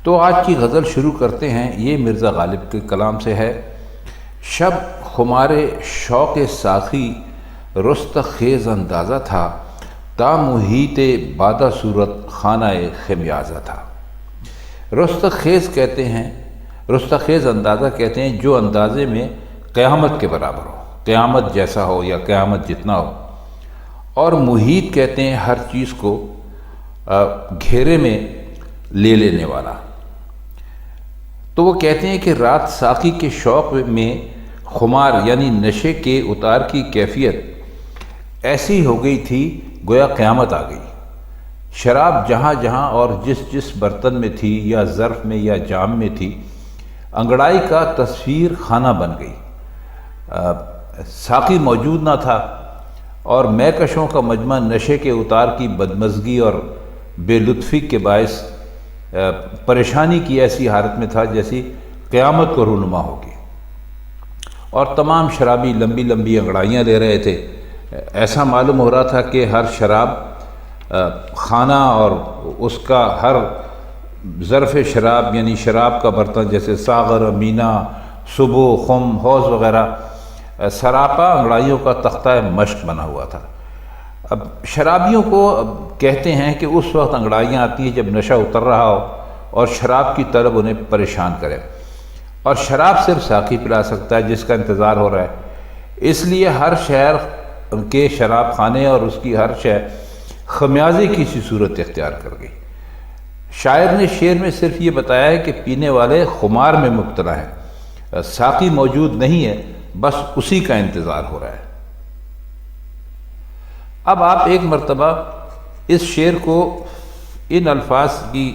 تو آج کی غزل شروع کرتے ہیں، یہ مرزا غالب کے کلام سے ہے۔ شب خمارے شوق ساقی رست خیز اندازہ تھا، تا محیط بادہ صورت خانہ خمیازہ تھا۔ رست خیز کہتے ہیں، رست خیز اندازہ کہتے ہیں جو اندازے میں قیامت کے برابر ہو، قیامت جیسا ہو یا قیامت جتنا ہو۔ اور محیط کہتے ہیں ہر چیز کو گھیرے میں لے لینے والا۔ تو وہ کہتے ہیں کہ رات ساقی کے شوق میں خمار یعنی نشے کے اتار کی کیفیت ایسی ہو گئی تھی گویا قیامت آ گئی۔ شراب جہاں جہاں اور جس برتن میں تھی یا ظرف میں یا جام میں تھی، انگڑائی کا تصویر خانہ بن گئی۔ ساقی موجود نہ تھا اور مہکشوں کا مجمع نشے کے اتار کی بدمزگی اور بے لطفی کے باعث پریشانی کی ایسی حالت میں تھا جیسی قیامت کو رونما ہوگی، اور تمام شرابی لمبی لمبی انگڑائیاں لے رہے تھے۔ ایسا معلوم ہو رہا تھا کہ ہر شراب خانہ اور اس کا ہر ظرف شراب یعنی شراب کا برتن جیسے ساغر، مینا، صبو، خم، حوض وغیرہ سراپا انگڑائیوں کا تختہ مشق بنا ہوا تھا۔ اب شرابیوں کو کہتے ہیں کہ اس وقت انگڑائیاں آتی ہیں جب نشہ اتر رہا ہو اور شراب کی طلب انہیں پریشان کرے، اور شراب صرف ساقی پلا سکتا ہے جس کا انتظار ہو رہا ہے۔ اس لیے ہر شہر کے شراب خانے اور اس کی ہر شے خمیازے کی سی صورت اختیار کر گئی۔ شاعر نے شعر میں صرف یہ بتایا ہے کہ پینے والے خمار میں مبتلا ہیں، ساقی موجود نہیں ہے، بس اسی کا انتظار ہو رہا ہے۔ اب آپ ایک مرتبہ اس شعر کو ان الفاظ کی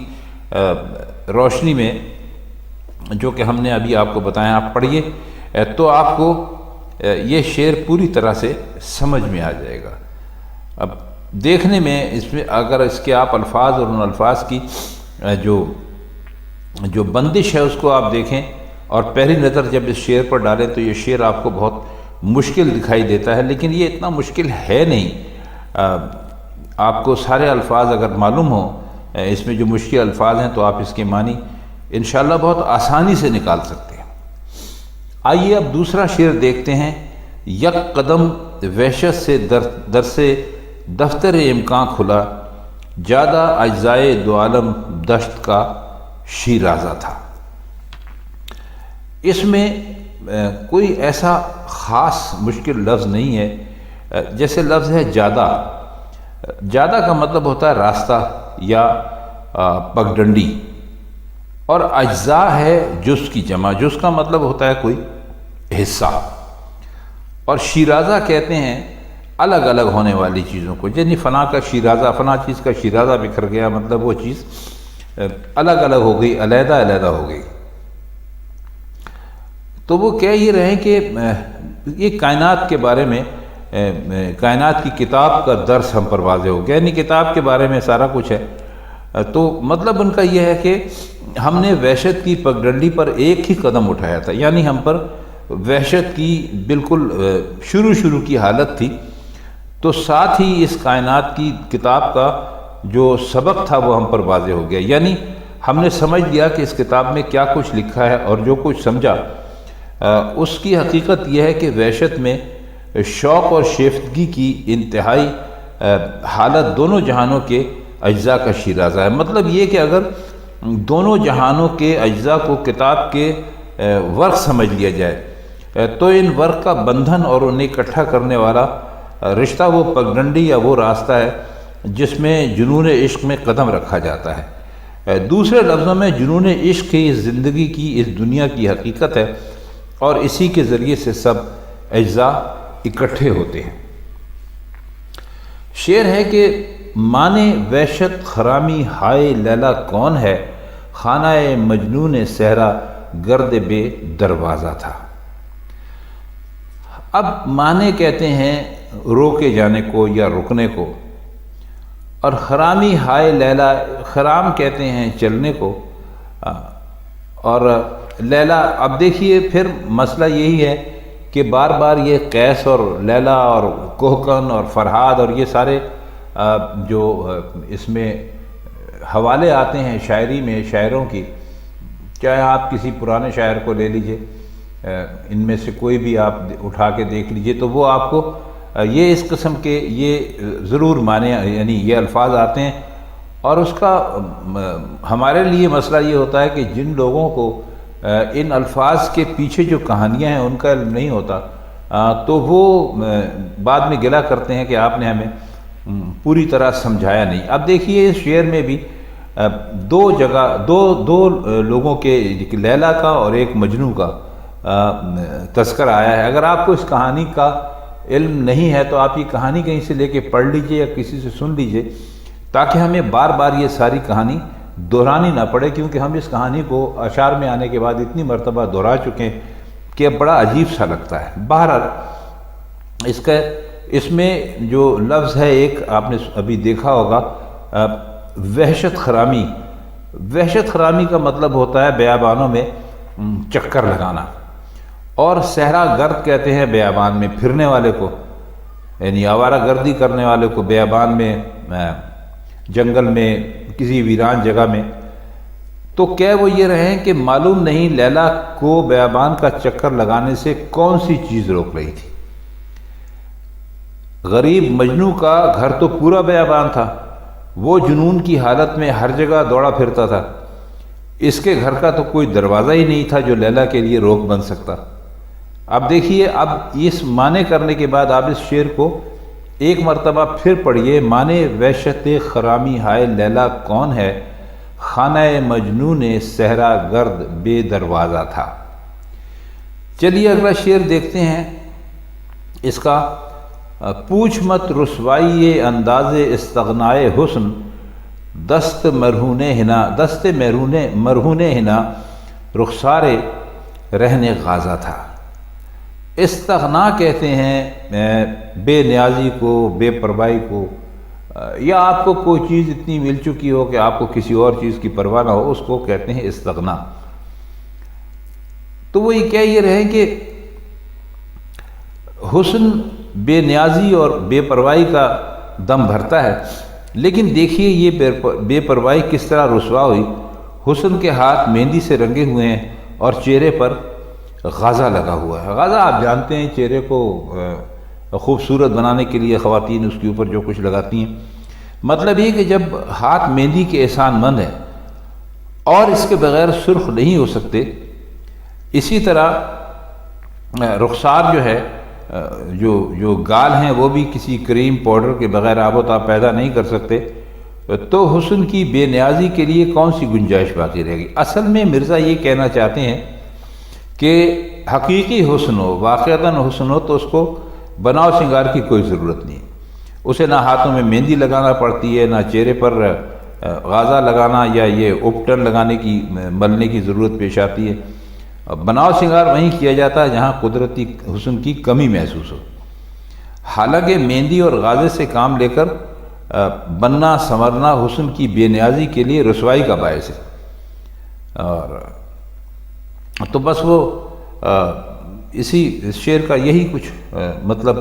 روشنی میں جو کہ ہم نے ابھی آپ کو بتایا آپ پڑھیے تو آپ کو یہ شعر پوری طرح سے سمجھ میں آ جائے گا۔ اب دیکھنے میں اس میں اگر اس کے آپ الفاظ اور ان الفاظ کی جو بندش ہے اس کو آپ دیکھیں اور پہلی نظر جب اس شعر پر ڈالیں تو یہ شعر آپ کو بہت مشکل دکھائی دیتا ہے، لیکن یہ اتنا مشکل ہے نہیں۔ آپ کو سارے الفاظ اگر معلوم ہوں اس میں جو مشکل الفاظ ہیں تو آپ اس کے معنی انشاءاللہ بہت آسانی سے نکال سکتے ہیں۔ آئیے اب دوسرا شعر دیکھتے ہیں۔ یک قدم وحشت سے در سے دفتر امکان کھلا، جادہ اجزائے دو عالم دشت کا شیرازہ تھا۔ اس میں کوئی ایسا خاص مشکل لفظ نہیں ہے۔ جیسے لفظ ہے جادہ، جادہ کا مطلب ہوتا ہے راستہ یا پگڈنڈی، اور اجزاء ہے جز کی جمع، جز کا مطلب ہوتا ہے کوئی حصہ، اور شیرازہ کہتے ہیں الگ الگ ہونے والی چیزوں کو، یعنی فلاں کا شیرازہ، فلاں چیز کا شیرازہ بکھر گیا، مطلب وہ چیز الگ الگ ہو گئی، علیحدہ علیحدہ ہو گئی۔ تو وہ کہہ یہ رہے کہ یہ کائنات کے بارے میں، کائنات کی کتاب کا درس ہم پر واضح ہو گیا، یعنی کتاب کے بارے میں سارا کچھ ہے۔ تو مطلب ان کا یہ ہے کہ ہم نے وحشت کی پگڈنڈی پر ایک ہی قدم اٹھایا تھا، یعنی ہم پر وحشت کی بالکل شروع کی حالت تھی، تو ساتھ ہی اس کائنات کی کتاب کا جو سبق تھا وہ ہم پر واضح ہو گیا، یعنی ہم نے سمجھ لیا کہ اس کتاب میں کیا کچھ لکھا ہے، اور جو کچھ سمجھا اس کی حقیقت یہ ہے کہ وحشت میں شوق اور شیفتگی کی انتہائی حالت دونوں جہانوں کے اجزاء کا شیرازہ ہے۔ مطلب یہ کہ اگر دونوں جہانوں کے اجزاء کو کتاب کے ورق سمجھ لیا جائے تو ان ورق کا بندھن اور انہیں اکٹھا کرنے والا رشتہ وہ پگڈنڈی یا وہ راستہ ہے جس میں جنون عشق میں قدم رکھا جاتا ہے۔ دوسرے لفظوں میں جنون عشق کی اس زندگی کی، اس دنیا کی حقیقت ہے، اور اسی کے ذریعے سے سب اجزاء اکٹھے ہوتے ہیں۔ شعر ہے کہ مانے وحشت خرامی ہائے لیلا کون ہے، خانہ مجنون صحرا گرد بے دروازہ تھا۔ اب مانے کہتے ہیں روکے جانے کو یا رکنے کو، اور خرامی ہائے لیلا، خرام کہتے ہیں چلنے کو، اور لیلا۔ اب دیکھیے پھر مسئلہ یہی ہے کہ بار بار یہ قیس اور لیلا اور کوہکن اور فرہاد اور یہ سارے جو اس میں حوالے آتے ہیں شاعری میں شاعروں کی، چاہے آپ کسی پرانے شاعر کو لے لیجئے، ان میں سے کوئی بھی آپ اٹھا کے دیکھ لیجئے، تو وہ آپ کو یہ اس قسم کے یہ ضرور معنی، یعنی یہ الفاظ آتے ہیں۔ اور اس کا ہمارے لیے مسئلہ یہ ہوتا ہے کہ جن لوگوں کو ان الفاظ کے پیچھے جو کہانیاں ہیں ان کا علم نہیں ہوتا، تو وہ بعد میں گلہ کرتے ہیں کہ آپ نے ہمیں پوری طرح سمجھایا نہیں۔ اب دیکھیے اس شعر میں بھی دو لوگوں کے، لیلا کا اور ایک مجنوں کا تذکرہ آیا ہے۔ اگر آپ کو اس کہانی کا علم نہیں ہے تو آپ یہ کہانی کہیں سے لے کے پڑھ لیجئے یا کسی سے سن لیجئے، تاکہ ہمیں بار بار یہ ساری کہانی دہرانی نہ پڑے، کیونکہ ہم اس کہانی کو اشعار میں آنے کے بعد اتنی مرتبہ دہرا چکے ہیں کہ اب بڑا عجیب سا لگتا ہے۔ بہرحال اس میں جو لفظ ہے، ایک آپ نے ابھی دیکھا ہوگا، وحشت خرامی۔ وحشت خرامی کا مطلب ہوتا ہے بیابانوں میں چکر لگانا، اور صحرا گرد کہتے ہیں بیابان میں پھرنے والے کو، یعنی آوارہ گردی کرنے والے کو بیابان میں، جنگل میں، کسی ویران جگہ میں۔ تو کہہ وہ یہ رہے ہیں کہ معلوم نہیں لیلا کو بیابان کا چکر لگانے سے کون سی چیز روک رہی تھی۔ غریب مجنوں کا گھر تو پورا بیابان تھا، وہ جنون کی حالت میں ہر جگہ دوڑا پھرتا تھا، اس کے گھر کا تو کوئی دروازہ ہی نہیں تھا جو لیلا کے لیے روک بن سکتا۔ اب دیکھیے، اب اس معنی کرنے کے بعد آپ اس شعر کو ایک مرتبہ پھر پڑھیے۔ معنی وحشت خرامی ہائے لیلا کون ہے، خانہ مجنون صحرا گرد بے دروازہ تھا۔ چلیے اگلا شعر دیکھتے ہیں اس کا۔ پوچھ مت رسوائی انداز استغنائے حسن، دست مرہون ہنا رخسار رہنے غازہ تھا۔ استغنا کہتے ہیں بے نیازی کو، بے پروائی کو، یا آپ کو کوئی چیز اتنی مل چکی ہو کہ آپ کو کسی اور چیز کی پرواہ نہ ہو، اس کو کہتے ہیں استغنا۔ تو وہ یہ کہہ یہ رہے کہ حسن بے نیازی اور بے پروائی کا دم بھرتا ہے، لیکن دیکھیے یہ بے پروائی کس طرح رسوا ہوئی۔ حسن کے ہاتھ مہندی سے رنگے ہوئے ہیں اور چہرے پر غازہ لگا ہوا ہے۔ غازہ آپ جانتے ہیں، چہرے کو خوبصورت بنانے کے لیے خواتین اس کے اوپر جو کچھ لگاتی ہیں۔ مطلب یہ کہ جب ہاتھ مہندی کے احسان مند ہے اور اس کے بغیر سرخ نہیں ہو سکتے، اسی طرح رخسار جو ہے، جو گال ہیں وہ بھی کسی کریم پاؤڈر کے بغیر آب و تاب پیدا نہیں کر سکتے، تو حسن کی بے نیازی کے لیے کون سی گنجائش باقی رہے گی۔ اصل میں مرزا یہ کہنا چاہتے ہیں کہ حقیقی حسن ہو، واقعتاً حسن ہو، تو اس کو بناؤ سنگار کی کوئی ضرورت نہیں ہے۔ اسے نہ ہاتھوں میں مہندی لگانا پڑتی ہے، نہ چہرے پر غازہ لگانا یا یہ اپٹن لگانے کی، ملنے کی ضرورت پیش آتی ہے۔ بناؤ سنگار وہیں کیا جاتا ہے جہاں قدرتی حسن کی کمی محسوس ہو۔ حالانکہ مہندی اور غازے سے کام لے کر بننا سنورنا حسن کی بے نیازی کے لیے رسوائی کا باعث ہے۔ اور تو بس وہ اسی شعر کا یہی کچھ مطلب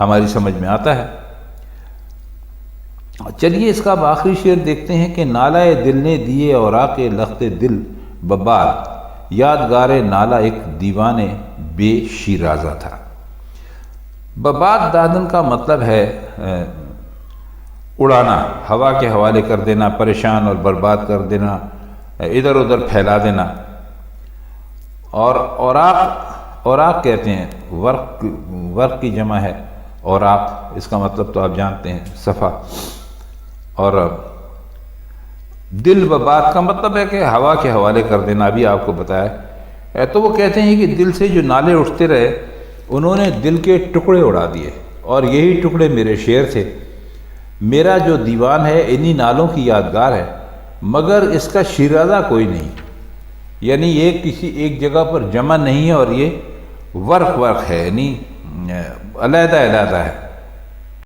ہماری سمجھ میں آتا ہے۔ چلیے اس کا اب آخری شعر دیکھتے ہیں کہ نالہ دل نے دیے اوراق لخت دل ببار، یادگار نالہ ایک دیوان بے شیرازہ تھا۔ بباد دادن کا مطلب ہے اڑانا، ہوا کے حوالے کر دینا، پریشان اور برباد کر دینا، ادھر ادھر پھیلا دینا۔ اور اوراق کہتے ہیں، ورق کی جمع ہے اوراق، اس کا مطلب تو آپ جانتے ہیں صفحہ۔ اور دل بباد کا مطلب ہے کہ ہوا کے حوالے کر دینا، ابھی آپ کو بتایا۔ تو وہ کہتے ہیں کہ دل سے جو نالے اٹھتے رہے، انہوں نے دل کے ٹکڑے اڑا دیے، اور یہی ٹکڑے میرے شعر تھے۔ میرا جو دیوان ہے انہی نالوں کی یادگار ہے، مگر اس کا شیرازہ کوئی نہیں، یعنی یہ کسی ایک جگہ پر جمع نہیں ہے، اور یہ ورق ہے، یعنی علیحدہ ہے۔